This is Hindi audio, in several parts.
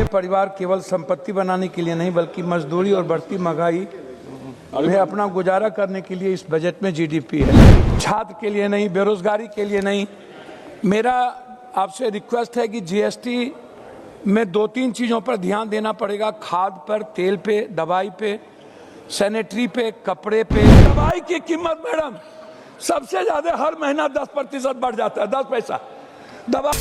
भारतीय परिवार केवल संपत्ति बनाने के लिए नहीं बल्कि मजदूरी और बढ़ती महंगाई में अपना गुजारा करने के लिए इस बजट में जीडीपी है। छात्र के लिए नहीं, बेरोजगारी के लिए नहीं। मेरा आपसे रिक्वेस्ट है कि जीएसटी में 2-3 चीज़ों पर ध्यान देना पड़ेगा। खाद पर, तेल पे, दवाई पे, सैनिटरी पे, कपड़े पे। दवाई की कीमत मैडम सबसे ज्यादा हर महीना 10% बढ़ जाता है, 10 पैसा दवा।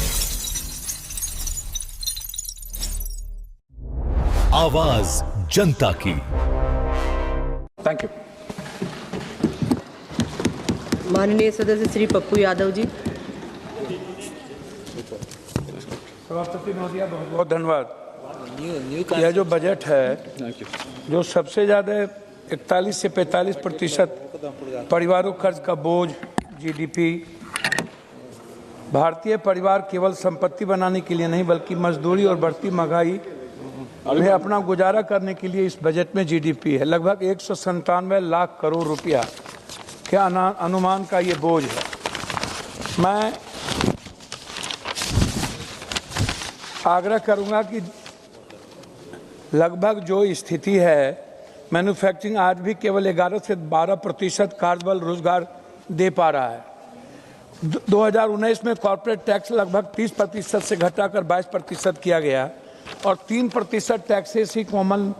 आवाज जनता की। Thank you. माननीय सदस्य श्री पप्पू यादव जी। सभापति महोदया, बहुत बहुत धन्यवाद। यह जो बजट है, जो सबसे ज़्यादा 41 से 45% परिवारों कर्ज का बोझ, जीडीपी, भारतीय परिवार केवल संपत्ति बनाने के लिए नहीं बल्कि मजदूरी और बढ़ती महंगाई में अपना गुजारा करने के लिए इस बजट में जीडीपी है। लगभग 197 लाख करोड़ रुपया के अनुमान का ये बोझ है। मैं आग्रह करूंगा कि लगभग जो स्थिति है, मैन्युफैक्चरिंग आज भी केवल 11 से 12% कार्यबल रोजगार दे पा रहा है। 2019 में कॉर्पोरेट टैक्स लगभग 30% से घटाकर 22% किया गया और 3% टैक्सेस ही कॉमन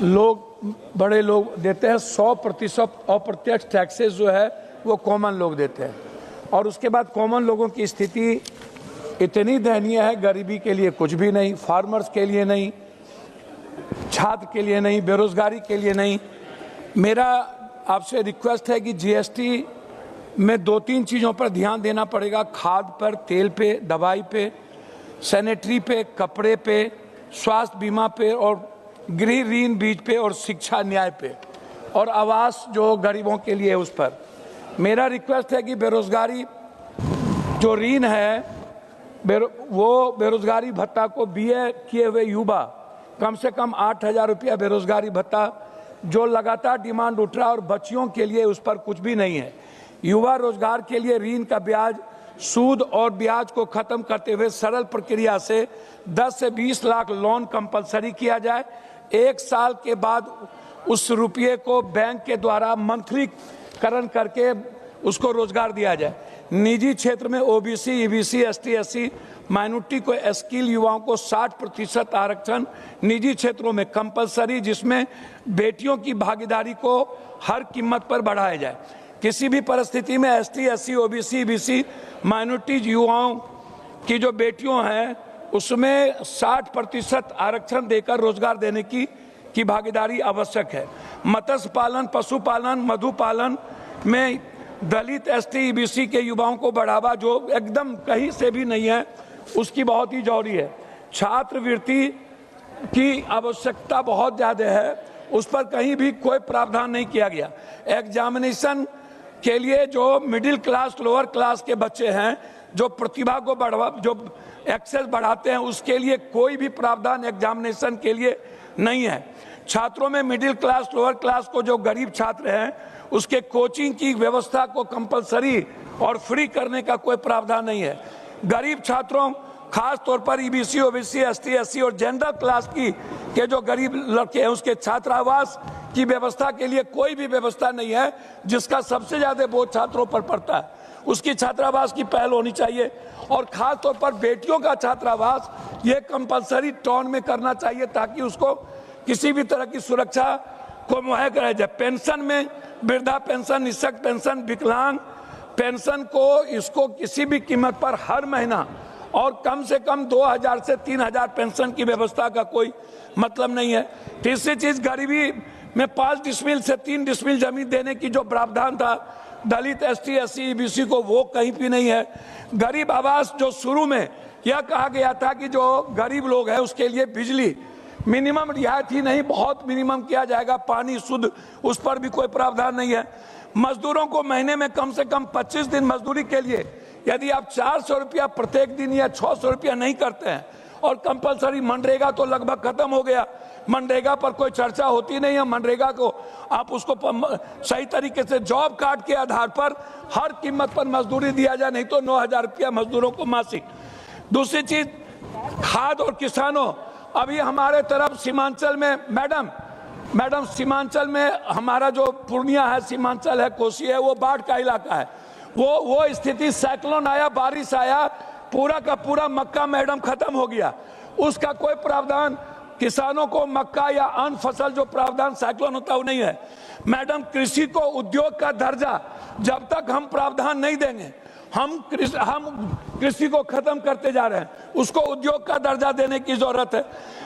लोग, बड़े लोग देते हैं। 100% अप्रत्यक्ष टैक्सेस जो है वो कॉमन लोग देते हैं। और उसके बाद कॉमन लोगों की स्थिति इतनी दयनीय है, गरीबी के लिए कुछ भी नहीं, फार्मर्स के लिए नहीं, छात्र के लिए नहीं, बेरोजगारी के लिए नहीं। मेरा आपसे रिक्वेस्ट है कि जीएसटी में 2-3 चीज़ों पर ध्यान देना पड़ेगा। खाद पर, तेल पे, दवाई पे, सैनिटरी पे, कपड़े पे, स्वास्थ्य बीमा पे और गृह ऋण बीज पे और शिक्षा न्याय पे और आवास जो गरीबों के लिए है उस पर। मेरा रिक्वेस्ट है कि बेरोजगारी जो ऋण है, वो बेरोजगारी भत्ता को बीए किए हुए युवा कम से कम 8,000 रुपया बेरोजगारी भत्ता जो लगातार डिमांड उठ रहा है और बच्चियों के लिए उस पर कुछ भी नहीं है। युवा रोजगार के लिए ऋण का ब्याज, सूद और ब्याज को खत्म करते हुए सरल प्रक्रिया से 10 से 20 लाख लोन कंपलसरी किया जाए। 1 साल के बाद उस रुपये को बैंक के द्वारा मंथलीकरण करके उसको रोजगार दिया जाए। निजी क्षेत्र में OBC, EBC, ST, SC, minority को स्किल युवाओं को 60% आरक्षण निजी क्षेत्रों में कंपलसरी, जिसमें बेटियों की भागीदारी को हर कीमत पर बढ़ाया जाए। किसी भी परिस्थिति में ST, SC, OBC, EBC, minority युवाओं की जो बेटियों हैं उसमें 60% आरक्षण देकर रोजगार देने की भागीदारी आवश्यक है। मत्स्य पालन, पशुपालन, मधुपालन में दलित, एसटी, ईबीसी के युवाओं को बढ़ावा जो एकदम कहीं से भी नहीं है, उसकी बहुत ही जरूरी है। छात्रवृत्ति की आवश्यकता बहुत ज़्यादा है, उस पर कहीं भी कोई प्रावधान नहीं किया गया। एग्जामिनेशन के लिए जो मिडिल क्लास, लोअर क्लास के बच्चे हैं जो प्रतिभा को जो एक्सेस बढ़ाते हैं, उसके लिए कोई भी प्रावधान एग्जामिनेशन के लिए नहीं है। छात्रों में मिडिल क्लास, लोअर क्लास को जो गरीब छात्र हैं उसके कोचिंग की व्यवस्था को कंपलसरी और फ्री करने का कोई प्रावधान नहीं है। गरीब छात्रों, खास तौर पर ईबीसी, ओबीसी, एसटी, एससी और जनरल क्लास के जो गरीब लड़के हैं उसके छात्रावास की व्यवस्था के लिए कोई भी व्यवस्था नहीं है, जिसका सबसे ज्यादा बोझ छात्रों पर पड़ता है। उसकी छात्रावास की पहल होनी चाहिए और खास तौर पर बेटियों का छात्रावास ये कंपलसरी टाउन में करना चाहिए ताकि उसको किसी भी तरह की सुरक्षा को मुहैया कराया जाए। पेंशन में वृद्धा पेंशन, निःशक्त पेंशन, विकलांग पेंशन को इसको किसी भी कीमत पर हर महीना और कम से कम 2,000 से 3,000 पेंशन की व्यवस्था का कोई मतलब नहीं है। तीसरी चीज, गरीबी में 5 डिसमिल से 3 डिसमिल जमीन देने की जो प्रावधान था दलित, एसटी, एससी, ईबीसी को, वो कहीं भी नहीं है। गरीब आवास जो शुरू में यह कहा गया था कि जो गरीब लोग हैं उसके लिए बिजली मिनिमम रियायत ही नहीं, बहुत मिनिमम किया जाएगा, पानी शुद्ध, उस पर भी कोई प्रावधान नहीं है। मजदूरों को महीने में कम से कम 25 दिन मजदूरी के लिए यदि आप 400 रुपया प्रत्येक दिन या 600 रुपया नहीं करते हैं और कंपलसरी मनरेगा तो लगभग खत्म हो गया, मनरेगा पर कोई चर्चा होती नहीं है। मनरेगा को आप उसको सही तरीके से जॉब कार्ड के आधार पर हर कीमत पर मजदूरी दिया जाए, नहीं तो 9,000 रुपया मजदूरों को मासिक। दूसरी चीज, खाद और किसानों अभी हमारे तरफ सीमांचल में मैडम सीमांचल में हमारा जो पूर्णिया है, सीमांचल है, कोसी है, वो बाढ़ का इलाका है। वो स्थिति, साइक्लोन आया, बारिश आया, पूरा का पूरा मक्का मैडम खत्म हो गया। उसका कोई प्रावधान किसानों को मक्का या अन्य फसल जो प्रावधान साइक्लोन होता है वो नहीं है। मैडम कृषि को उद्योग का दर्जा जब तक हम प्रावधान नहीं देंगे, हम कृषि को खत्म करते जा रहे हैं। उसको उद्योग का दर्जा देने की जरूरत है।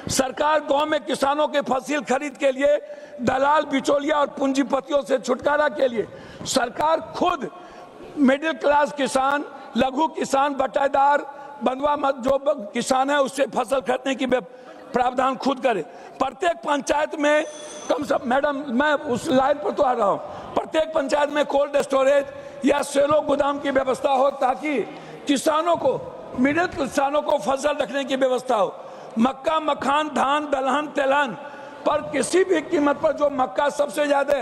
सरकार गांव में किसानों के फसल खरीद के लिए दलाल, बिचौलिया और पूंजीपतियों से छुटकारा के लिए सरकार खुद मिडिल क्लास किसान, लघु किसान, बटाईदार, बंधुआ मत जो किसान है उससे फसल खरीदने की प्रावधान खुद करे। प्रत्येक पंचायत में कम से मैडम, मैं उस लाइन पर तो आ रहा हूँ, प्रत्येक पंचायत में कोल्ड स्टोरेज या सेलो गोदाम की व्यवस्था हो ताकि किसानों को, मिडिल किसानों को फसल रखने की व्यवस्था हो। मक्का, मखान, धान, दलहन, तेलहन पर किसी भी कीमत पर जो मक्का सबसे ज्यादा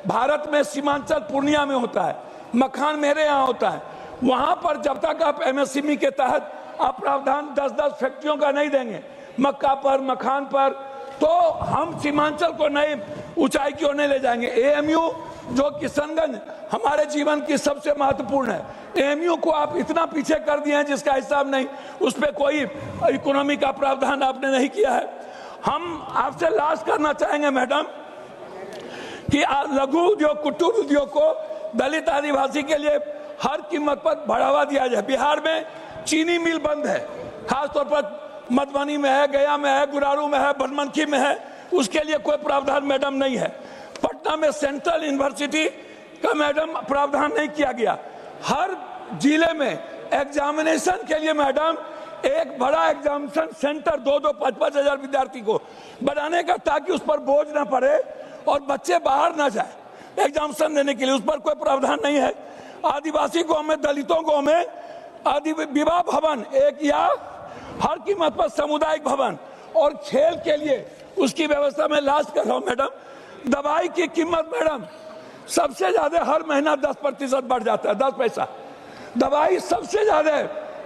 भारत में सीमांचल पूर्णिया में होता है, मखान मेरे यहाँ होता है, वहां पर जब तक आप एमएसएमई के तहत आप प्रावधान 10-10 फैक्ट्रियों का नहीं देंगे मक्का पर, मखान पर, तो हम सीमांचल को नई ऊंचाई की ओर नहीं ले जाएंगे। एएमयू जो किशनगंज हमारे जीवन की सबसे महत्वपूर्ण है, एएमयू को आप इतना पीछे कर दिए हैं जिसका हिसाब नहीं, उस पर कोई इकोनॉमी का प्रावधान आपने नहीं किया है। हम आपसे लास्ट करना चाहेंगे मैडम कि लघु उद्योग, कुटीर उद्योग को दलित आदिवासी के लिए हर कीमत पर बढ़ावा दिया जाए। बिहार में चीनी मिल बंद है, खासतौर पर मधुबनी में है, गया में है, गुरारू में है, बनमनखी में है, उसके लिए कोई प्रावधान मैडम नहीं है। पटना में सेंट्रल यूनिवर्सिटी का मैडम प्रावधान नहीं किया गया। हर जिले में एग्जामिनेशन के लिए मैडम एक बड़ा एग्जामिनेशन सेंटर 2-2, 5-5 हजार विद्यार्थी को बनाने का, ताकि उस पर बोझ ना पड़े और बच्चे बाहर ना जाए एग्जामिनेशन देने के लिए, उस पर कोई प्रावधान नहीं है। आदिवासी गांव में, दलितों गांव में आदि विवाह भवन एक या हर कीमत पर सामुदायिक भवन और खेल के लिए उसकी व्यवस्था में लास्ट कर रहा हूं मैडम। दवाई की कीमत मैडम सबसे ज्यादा हर महीना 10% बढ़ जाता है, 10 पैसा। दवाई सबसे ज्यादा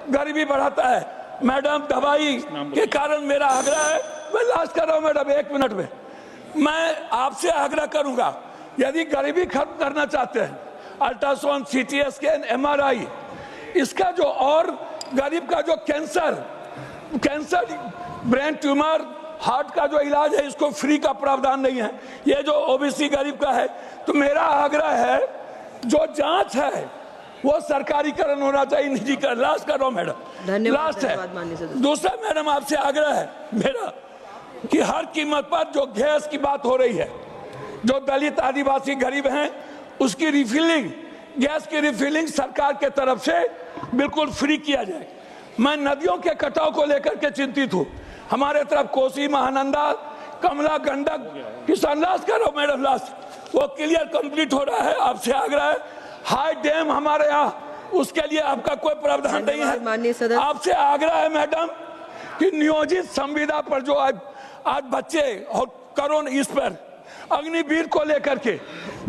गरीबी बढ़ाता है मैडम। दवाई के कारण मेरा आग्रह है, मैं लास्ट कर रहा हूं मैडम 1 मिनट में, मैं आपसे आग्रह करूंगा, यदि गरीबी खत्म करना चाहते हैं, अल्ट्रासाउंड, सीटी स्कैन, एमआरआई, इसका जो और गरीब का जो कैंसर, ब्रेन ट्यूमर, हार्ट का जो इलाज है, इसको फ्री का प्रावधान नहीं है। ये जो ओबीसी गरीब का है, तो मेरा आग्रह है जो जांच है वो सरकारीकरण होना चाहिए, निजीकरण। लास्ट कर रहा हूं मैडम, लास्ट है। दूसरा मैडम आपसे आग्रह है मेरा कि हर कीमत पर जो गैस की बात हो रही है, जो दलित आदिवासी गरीब हैं, उसकी रिफिलिंग, गैस की रिफिलिंग सरकार के तरफ से बिल्कुल फ्री किया जाए। मैं नदियों के कटाव को लेकर के चिंतित हूँ। हमारे तरफ कोसी, महानंदा, कमला, गंडक, किसान, लास्ट करो मैडम, लास्ट, वो क्लियर कंप्लीट हो रहा है। आपसे आग्रह है, हाई डैम हमारे यहाँ, उसके लिए आपका कोई प्रावधान नहीं है। आपसे आग्रह है मैडम कि नियोजित संविदा पर जो आज बच्चे और करोड़, इस पर अग्निवीर को लेकर के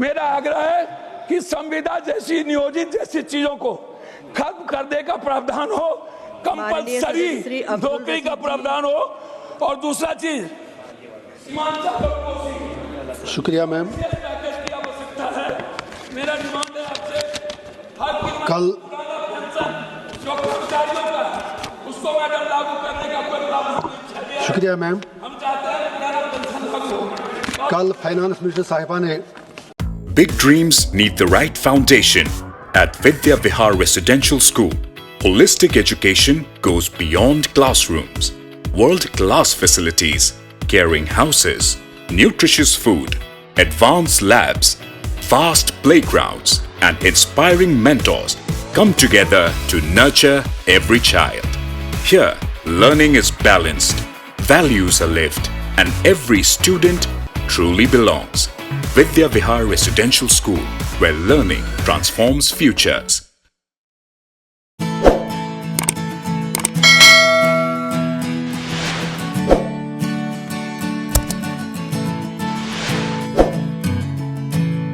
मेरा आग्रह है कि संविदा जैसी, नियोजित जैसी चीजों को खत्म करने का प्रावधान हो, कंपलसरी नौकरी का प्रावधान हो। और दूसरा चीज, शुक्रिया मैम। मेरा डिमांड है आपसे, कल जो कर्मचारियों का उसको मैडम लागू करने का कोई प्रावधान। शुक्रिया मैम। हम चाहते हैं कल फाइनेंस मिनिस्टर साहिबा ने Big dreams need the right foundation. At Vidya Vihar Residential School, holistic education goes beyond classrooms. World-class facilities, caring houses, nutritious food, advanced labs, vast playgrounds, and inspiring mentors come together to nurture every child. Here, learning is balanced, values are lived, and every student truly belongs. Vidya Vihar Residential School, where learning transforms futures.